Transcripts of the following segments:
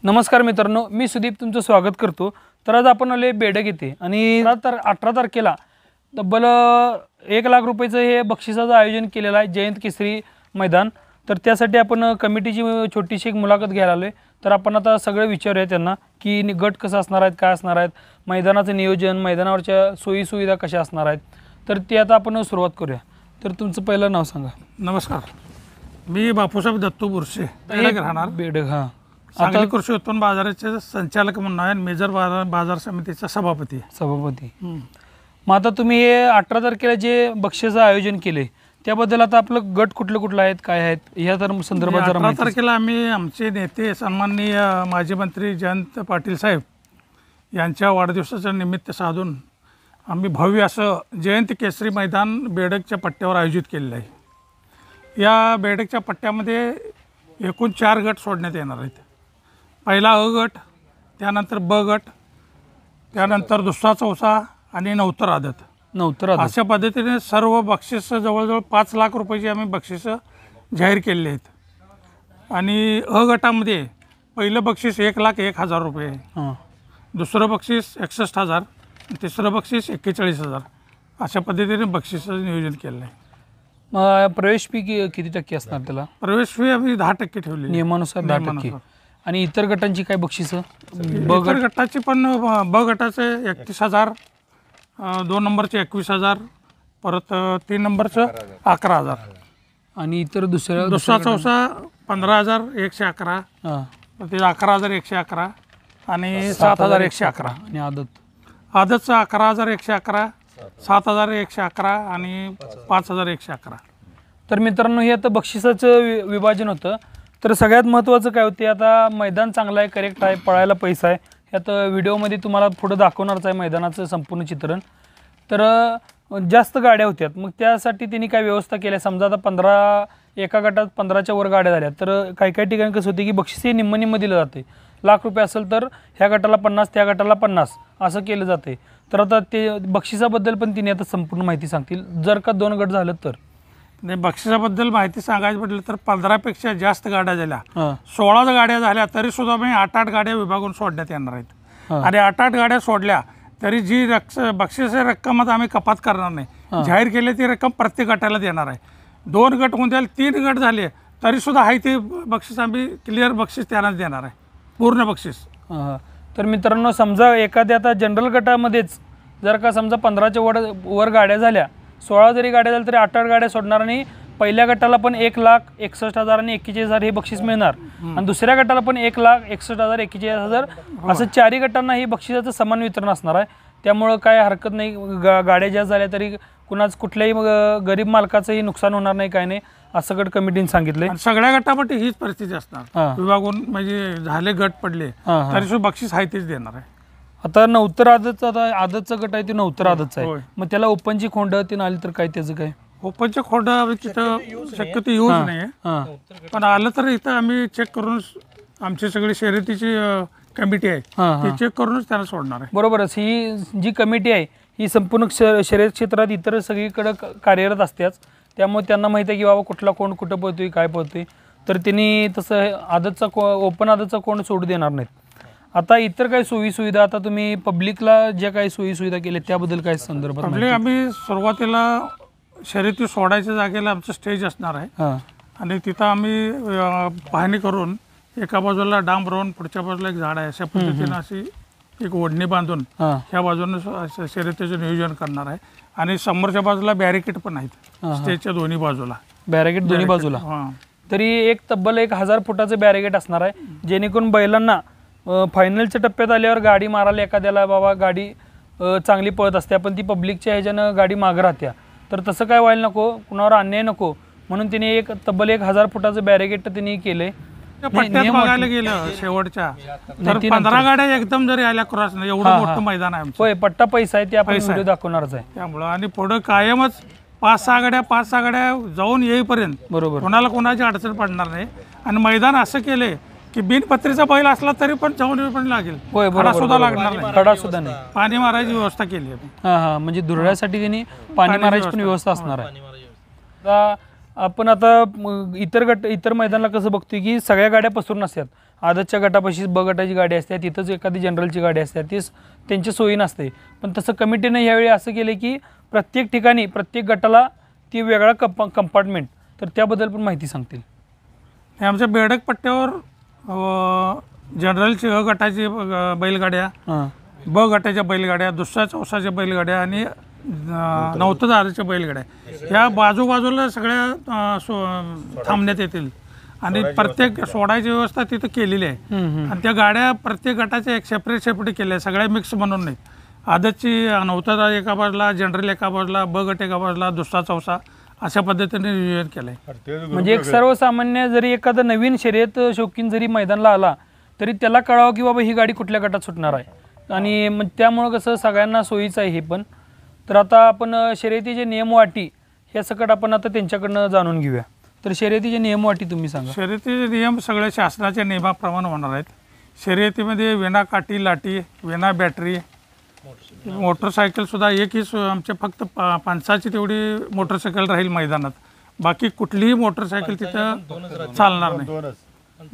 नमस्कार मित्रांनो, मी सुदीप तुमचं स्वागत करतो। तर आज आपण आले बेडग येथे आणि 18 तारखेला तब्बल 1 लाख रुपयाचं हे बक्षिसाचं आयोजन केलेलं आहे जयंत केसरी मैदान। तर त्यासाठी आपण कमिटीची छोटीशी एक मुलाखत घ्यायला आलोय। तर आपण आता सगळे विचारूया त्यांना की गट कसं असणार आहेत, काय असणार आहेत, मैदानाचं नियोजन, मैदानावरच्या सोयी सुविधा कशा असणार आहेत। तर ते आता आपण सुरुवात करूया। तर तुमचं पहिलं नाव सांगा। नमस्कार, मी बापूसाहेब दत्तू बुरसे, बेडग राहणार। बेडग, हां। सांगली कृषी उत्पन्न बाजाराचे संचालक म्हणून आहे, मेजर बाजार समितीचा सभापती। मग आता तुम्ही हे 18 तारखेला जे बक्षिसाचं आयोजन केले त्याबद्दल आता आपलं गट कुठले आहेत, काय आहेत, ह्या तर संदर्भात जरा 18 तारखेला आम्ही आमचे नेते सन्माननीय माजी मंत्री जयंत पाटील साहेब यांच्या वाढदिवसाच्या निमित्त साधून आम्ही भव्य असं जयंत केसरी मैदान बेडगच्या पट्ट्यावर आयोजित केलेलं आहे। या बेडगच्या पट्ट्यामध्ये एकूण 4 गट सोडण्यात येणार आहेत। पहिला अ गट, त्यानंतर ब गट, त्यानंतर दुसरा चौसा आणि नवतर आदत अशा पद्धतीने सर्व बक्षीस जवळजवळ 5 लाख रुपयाची आम्ही बक्षिसं जाहीर केलेली आहेत। आणि अ गटामध्ये पहिलं बक्षीस 1,01,000 रुपये, दुसरं बक्षीस 61,000, तिसरं बक्षीस 41,000 अशा पद्धतीने बक्षिसाचं नियोजन केलं आहे। प्रवेश फी किती टक्के असणार त्याला? प्रवेश फी आम्ही 10% ठेवली, नियमानुसार 10%। आणि इतर गटांची काय बक्षिसं? इतर गटाची पण ब गटाचे 31,000, 2 नंबरचे 21,000, परत 3 नंबरचं 11,000 आणि इतर दुसरा चौसा 15,111, ते 11,111 आणि 7,111 आणि आदतचं 11,111, 7,111 आणि 5,111। तर मित्रांनो, हे आता बक्षिसाचं विभाजन होतं। तर सगळ्यात महत्त्वाचं काय होते, आता मैदान चांगलं आहे, करेक्ट आहे, पळायला पैसा आहे, ह्यात व्हिडिओमध्ये तुम्हाला पुढं दाखवणारच आहे मैदानाचं संपूर्ण चित्रण। तर जास्त गाड्या होत्यात, मग त्यासाठी त्यांनी काय व्यवस्था केल्या? समजा आता एका गटात 15च्या वर गाड्या झाल्या तर काही ठिकाणी कसं होते की बक्षीस हे निम्म दिलं जाते। लाख रुपये असेल तर ह्या गटाला 50, त्या गटाला 50 असं केलं जाते। तर आता ते बक्षिसाबद्दल पण तिने आता संपूर्ण माहिती सांगतील, जर का 2 गट झालं तर। नाही, बक्षिसाबद्दल माहिती सांगायचं म्हटलं तर 15पेक्षा जास्त गाड्या झाल्या, 16 गाड्या झाल्या तरी सुद्धा मी 8 गाड्या विभागून सोडण्यात येणार आहेत। आणि 8 गाड्या सोडल्या तरी जी बक्षीस रक्कमात आम्ही कपात करणार नाही, जाहीर केली ती रक्कम प्रत्येक गटाला देणार आहे। 2 गट होऊन द्याल, 3 गट झाले तरी सुद्धा आहे ते बक्षीस आम्ही क्लिअर बक्षीस त्यांनाच देणार आहे, पूर्ण बक्षीस। तर मित्रांनो, समजा एखाद्या आता जनरल गटामध्येच जर का समजा 15च्या वर गाड्या झाल्या, 16 जरी गाड्या झाल्या तरी 8 गाड्या सोडणार आणि पहिल्या गटाला पण 1,61,000 आणि 41,000 हे बक्षीस मिळणार आणि दुसऱ्या गटाला पण 1,61,000, 41,000 असं 4ही गटांना हे बक्षिसाचं समान वितरण असणार आहे। त्यामुळं काय हरकत नाही, गाड्या ज्या झाल्या तरी कुठल्याही गरीब मालकाचंही नुकसान होणार नाही, काय नाही, असं गट कमिटीने सांगितले। सगळ्या गटामध्ये हीच परिस्थिती असणार, विभागून म्हणजे झाले गट पडले तरी सुद्धा बक्षीस आहे तेच देणार आहे। आता नवतर आदतचा गट आहे, ते नवतर आदतचा आहे, मग त्याला ओपनची खोंड ती आली तर काय त्याचं काय? ओपनच्या खोंड तिथं शक्यतो यूज नाही, पण आलं तर इथं आम्ही चेक करून, आमची सगळी शर्यतीची कमिटी आहे ती चेक करूनच त्याला सोडणार आहे। बरोबरच, ही जी कमिटी आहे ही संपूर्ण शर्यत क्षेत्रात इतर सगळीकडे कार्यरत असतेच, त्यामुळे त्यांना माहिती आहे की बाबा कुठला कोण कुठं पळतोय, काय पळतोय, तर त्यांनी तसं ओपन आदतचा कोण सोडू देणार नाहीत। आता इतर काही सोयी सुविधा, आता तुम्ही पब्लिकला ज्या काही सोयी सुविधा केल्या त्याबद्दल काय संदर्भात? पब्लिक आम्ही सुरुवातीला शर्यती सोडायच्या जागेला आमचं स्टेज असणार आहे आणि तिथं आम्ही पाहणी करून एका बाजूला डांब रोवून पुढच्या बाजूला एक झाड आहे, अशा पद्धतीनं अशी एक ओढणी बांधून ह्या बाजूने शर्यतीचं नियोजन करणार आहे। आणि समोरच्या बाजूला बॅरिकेड पण आहेत, स्टेजच्या दोन्ही बाजूला बॅरिकेड दोन्ही बाजूला, तरी एक तब्बल 1,000 फुटाचं बॅरिकेड असणार आहे, जेणेकरून बैलांना फायनलच्या टप्प्यात आल्यावर गाडी मारायला एखाद्याला बाबा गाडी चांगली पळत असते पण ती पब्लिकच्या ह्याच्यानं गाडी मागं राहत्या, तर तसं काय व्हायला नको, कुणावर अन्याय नको म्हणून तिने एक तब्बल 1,000 फुटाचं बॅरिकेड त्यांनी केलंय। बघायला गेलं शेवटच्या तर 15 गाड्या एकदम जरी आल्या क्रॉस, एवढं मोठं मैदान आहे। होय, पट्टा पैसा आहे, ते आपण व्हिडिओ दाखवणारच आहे त्यामुळं। आणि पुढं कायमच 5-6 गाड्या जाऊन येईपर्यंत बरोबर कोणाला कोणाची अडचण पडणार नाही। आणि मैदान असं केले की बिनपत्रीचा बैल असला तरी पण जाऊन पण लागेल, खडा सुद्धा लागणार नाही, खडा सुद्धा नाही, पाणी मारायची व्यवस्था केली आहे। म्हणजे धुरळ्यासाठी त्यांनी पाणी मारायची पण व्यवस्था असणार आहे। आपण आता इतर मैदानाला कसं बघतोय की सगळ्या गाड्या पसरून असतात, आदतच्या गटापाशी ब गटाची गाडी असते, तिथंच एखादी जनरलची गाडी असते, तीच त्यांच्या सोयी नसते. पण तसं कमिटीनं यावेळी असं केलं की प्रत्येक ठिकाणी प्रत्येक गटाला ती वेगळा कंपार्टमेंट. तर त्याबद्दल पण माहिती सांगतील. हे आमच्या बेडक पट्ट्यावर जनरलची अ गटाची बैलगाड्या, ब गटाच्या बैलगाड्या, दुसऱ्या चौसाच्या बैलगाड्या आणि 9 ते 10च्या बैलगाड्या ह्या बाजूबाजूला सगळ्या थांबण्यात येतील आणि प्रत्येक सोडायची व्यवस्था तिथं केलेली आहे. आणि त्या गाड्या प्रत्येक गटाच्या एक सेपरेट केल्या, सगळ्या मिक्स म्हणून नाही. आदतची 9 ते 10 एका बाजूला, जनरल एका बाजूला, ब गट एका बाजूला, दुसरा चौसा अशा पद्धतीने नियोजन केलं आहे. म्हणजे एक सर्वसामान्य जरी एखादा नवीन शर्यत शौकीन जरी मैदानाला आला तरी त्याला कळावं की बाबा ही गाडी कुठल्या गटात सुटणार आहे. आणि मग त्यामुळं कसं सगळ्यांना सोयीचं आहे हे पण. तर आता आपण शर्यतीचे नियम व अटी ह्या सकट आपण आता त्यांच्याकडनं जाणून घेऊया. तर शर्यतीचे नियम व अटी तुम्ही सांगा. शर्यतीचे नियम सगळे शासनाच्या नियमाप्रमाणे होणार आहेत. शर्यतीमध्ये विना काठी लाटी, विना बॅटरी, मोटरसायकलसुद्धा एक ही आमच्या फक्त 5ची तेवढी मोटरसायकल राहील मैदानात. बाकी कुठलीही मोटरसायकल तिथं चालणार नाही.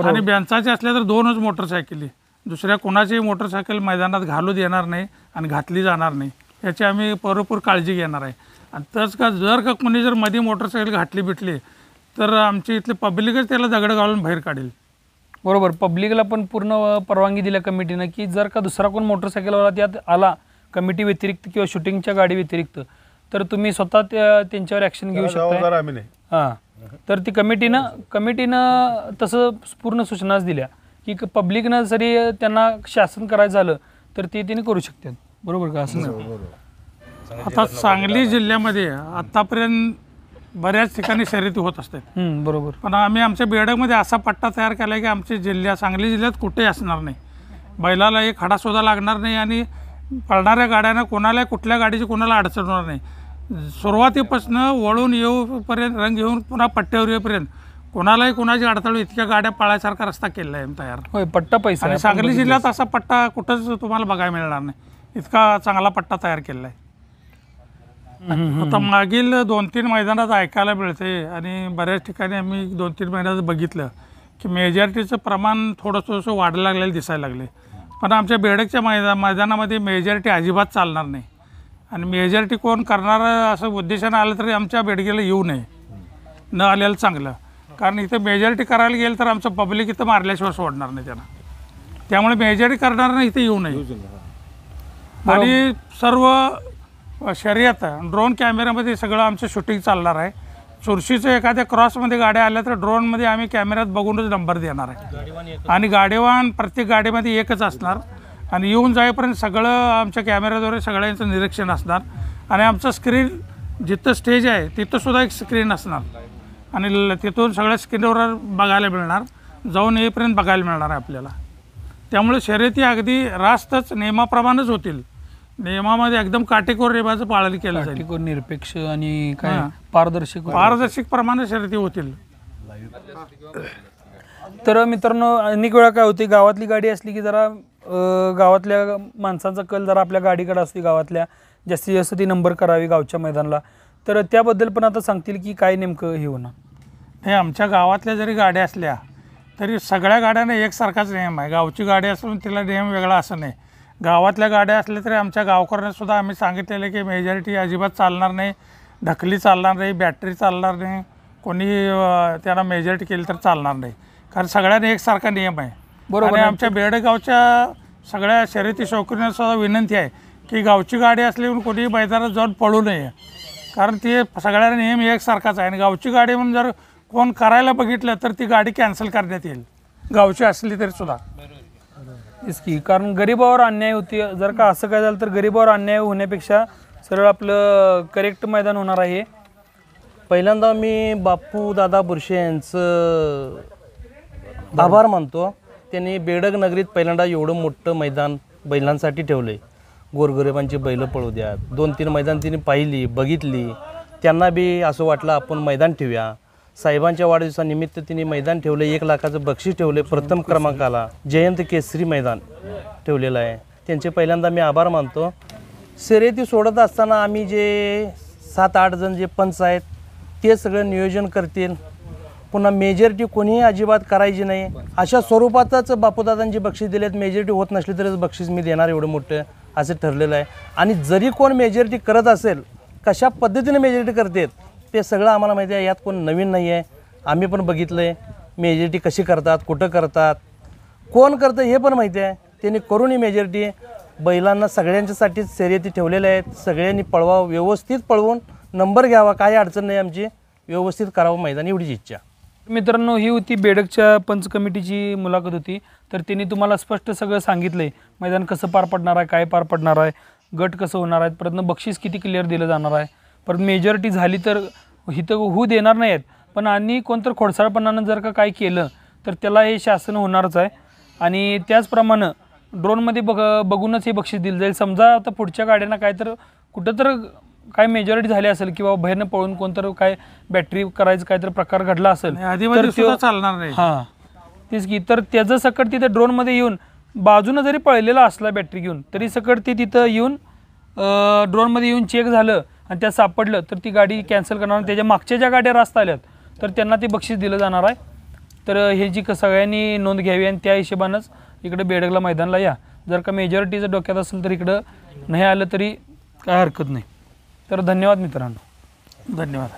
आणि बेंचाचे असल्या तर 2च मोटरसायकली, दुसऱ्या कोणाची मोटरसायकल मैदानात घालू देणार नाही आणि घातली जाणार नाही याची आम्ही पुरेपूर काळजी घेणार आहे. आणि तसं का जर का कोणी जर मध्ये मोटरसायकल घातली बिटली तर आमची इथले पब्लिकच त्याला दगड घालून बाहेर काढेल. बरोबर. पब्लिकला पण पूर्ण परवानगी दिल्या कमिटीनं की जर का दुसरा कोण मोटरसायकलवाला त्यात आला कमिटी व्यतिरिक्त किंवा शूटिंगच्या गाडी व्यतिरिक्त तर तुम्ही स्वतः त्यांच्यावर ॲक्शन घेऊ शकता. हां. तर ती कमिटीनं तसं पूर्ण सूचनाच दिल्या की पब्लिकनं जरी त्यांना शासन करायचं झालं तर ते त्यांनी करू शकतात. बरोबर का? असं नाही. आता सांगली जिल्ह्यामध्ये आतापर्यंत बऱ्याच ठिकाणी शर्यती होत असतात. बरोबर. पण आम्ही आमच्या बेडकमध्ये असा पट्टा तयार केला आहे की आमच्या सांगली जिल्ह्यात कुठेही असणार नाही, बैलाला एक खडासुद्धा लागणार नाही आणि पळणाऱ्या गाड्यांना कोणाला कुठल्या गाडीची कोणाला अडचण होणार नाही. सुरुवातीपासून वळून येऊपर्यंत रंग येऊन पुन्हा पट्ट्यावर येऊपर्यंत कोणालाही कोणाची अडथळू इतक्या गाड्या पळायसारखा रस्ता केलेला आहे तयार. होय. पट्टा पैसा आणि सांगली जिल्ह्यात असा पट्टा कुठंच तुम्हाला बघायला मिळणार नाही, इतका चांगला पट्टा तयार केलेला आहे. आता मागील 2-3 मैदानात ऐकायला मिळते आणि बऱ्याच ठिकाणी आम्ही 2-3 महिन्यात बघितलं की मेजॉरिटीचं प्रमाण थोडंसं वाढायला लागलेलं दिसायला लागले. पण आमच्या बेडकच्या मैदानामध्ये मेजॉरिटी अजिबात चालणार नाही. आणि मेजॉरिटी कोण करणार असं उद्देशानं आलं तरी आमच्या बेडगेला येऊ नये, न आलेलं चांगलं. कारण इथं मेजॉरिटी करायला गेलं तर आमचं पब्लिक इथं मारल्याशिवाय सोडणार नाही त्यांना. त्यामुळे मेजॉरिटी करणार नाही इथे येऊ नये. आणि सर्व शर्यत ड्रोन कॅमेऱ्यामध्ये सगळं आमचं शूटिंग चालणार आहे. चुरशीचं एखाद्या क्रॉसमध्ये गाड्या आल्या तर ड्रोनमध्ये आम्ही कॅमेऱ्यात बघूनच नंबर देणार आहे. आणि गाडीवान प्रत्येक गाडीमध्ये एकच असणार आणि येऊन जाईपर्यंत सगळं आमच्या कॅमेऱ्याद्वारे सगळ्यांचं निरीक्षण असणार. आणि आमचं स्क्रीन जिथं स्टेज आहे तिथंसुद्धा एक स्क्रीन असणार आणि तिथून सगळ्या स्क्रीनवर बघायला मिळणार, जाऊन येईपर्यंत बघायला मिळणार आहे आपल्याला. त्यामुळे शर्यती अगदी रास्तच नियमाप्रमाणेच होतील. नियमामध्ये एकदम काटेकोर नियमाचं पालन केलं जाईल. काटेकोर, निरपेक्ष आणि काय पारदर्शक प्रमाणे शर्यती होतील. तर मित्रांनो अनेक वेळा काय होते गावातली गाडी असली की जरा गावातल्या माणसांचा कल जरा आपल्या गाडीकडे असते, गावातल्या जास्तीत जास्त ती नंबर करावी गावच्या मैदानाला. तर त्याबद्दल पण आता सांगतील की काय नेमकं हे होणार. हे आमच्या गावातल्या जरी गाड्या असल्या तरी सगळ्या गाड्यांना एकसारखाच नियम आहे. गावची गाडी असून तिला नियम वेगळा असं नाही. गावातल्या गाड्या असल्या तरी आमच्या गावकऱ्यांनासुद्धा आम्ही सांगितलेलं की मेजॉरिटी अजिबात चालणार नाही, ढकली चालणार नाही, बॅटरी चालणार नाही, कोणी त्यांना मेजॉरिटी केली तर चालणार नाही. कारण सगळ्यांना एकसारखा नियम आहे. बरोबर. आणि आमच्या बेडगावच्या सगळ्या शर्यती शौकींनासुद्धा विनंती आहे की गावची गाडी असली म्हणून कोणीही मैदानात जाऊन पळू नये. कारण ते सगळ्यांना नियम एकसारखाच आहे. आणि गावची गाडी म्हणून जर कोण करायला बघितलं तर ती गाडी कॅन्सल करण्यात येईल, गावची असली तरी सुद्धा. की कारण गरिबावर अन्याय होते. जर का असं काय झालं तर गरिबावर अन्याय होण्यापेक्षा सरळ आपलं करेक्ट मैदान होणार आहे. पहिल्यांदा मी बापू दादा बुरशे यांचं आभार मानतो. त्यांनी बेडग नगरीत पहिल्यांदा एवढं मोठं मैदान बैलांसाठी ठेवलं आहे. गोरगरिबांची बैलं पळू द्या. 2-3 मैदान तिने पाहिली, बघितली, त्यांना बी असं वाटलं आपण मैदान ठेवूया. साहेबांच्या वाढदिवसानिमित्त तिने मैदान ठेवलं. 1 लाखाचं बक्षीस ठेवले. प्रथम क्रमांकाला जयंत केसरी मैदान ठेवलेलं आहे. त्यांचे पहिल्यांदा मी आभार मानतो. शर्यती सोडत असताना आम्ही जे 7-8 जण जे पंच आहेत ते सगळं नियोजन करतील. पुन्हा मेजॉरिटी कोणीही अजिबात करायची नाही, अशा स्वरूपातच बापूदादांची बक्षीस दिलेत. मेजॉरिटी होत नसली तरच बक्षीस मी देणार एवढं मोठं असं ठरलेलं आहे. आणि जरी कोण मेजॉरिटी करत असेल, कशा पद्धतीने मेजॉरिटी करतात ते सगळं आम्हाला माहिती आहे. यात कोण नवीन नाही आहे. आम्ही पण बघितलं आहे मेजॉरिटी कशी करतात, कुठं करतात, कोण करतं हे पण माहिती आहे. त्यांनी करूनही मेजॉरिटी बैलांना सगळ्यांच्यासाठीच शर्यती ठेवलेल्या आहेत. सगळ्यांनी पळवा, व्यवस्थित पळवून नंबर घ्यावा, काही अडचण नाही आमची, व्यवस्थित करावं मैदान एवढीच इच्छा. मित्रांनो, ही होती बेडकच्या पंच कमिटीची मुलाखत होती. तर त्यांनी तुम्हाला स्पष्ट सगळं सांगितलं आहे, मैदान कसं पार पडणार आहे, काय पार पडणार आहे, गट कसं होणार आहे, परत बक्षीस किती क्लिअर दिलं जाणार आहे, परत मेजॉरिटी झाली तर इथं होऊ देणार नाही आहेत. पण आणि कोणतं खोडसाळपणानं जर का काय केलं तर त्याला हे शासन होणारच आहे. आणि त्याचप्रमाणे ड्रोनमध्ये बघूनच हे बक्षीस दिलं जाईल. समजा आता पुढच्या गाड्यांना काय तर कुठं तर काय मेजॉरिटी झाली असेल किंवा बाहेरनं पळून कोणतं काय बॅटरी करायचं काय तर प्रकार घडला असेल आधीमध्ये सुद्धा चालणार नाही. हां तेच की, तर त्याचं सकट तिथे ड्रोनमध्ये येऊन बाजूनं जरी पळलेला असला बॅटरी घेऊन तरी सकट ते तिथं येऊन ड्रोनमध्ये येऊन चेक झालं आणि त्यात सापडलं तर ती गाडी कॅन्सल करणार. त्याच्या मागच्या ज्या गाड्या रास्ता आल्यात तर त्यांना ते बक्षीस दिलं जाणार आहे. तर हे जी सगळ्यांनी नोंद घ्यावी आणि त्या हिशोबानंच इकडे बेडगला मैदानाला या. जर का मेजॉरिटीचं डोक्यात असेल तर इकडं नाही आलं तरी काय हरकत नाही. तर धन्यवाद मित्रांनो. धन्यवाद.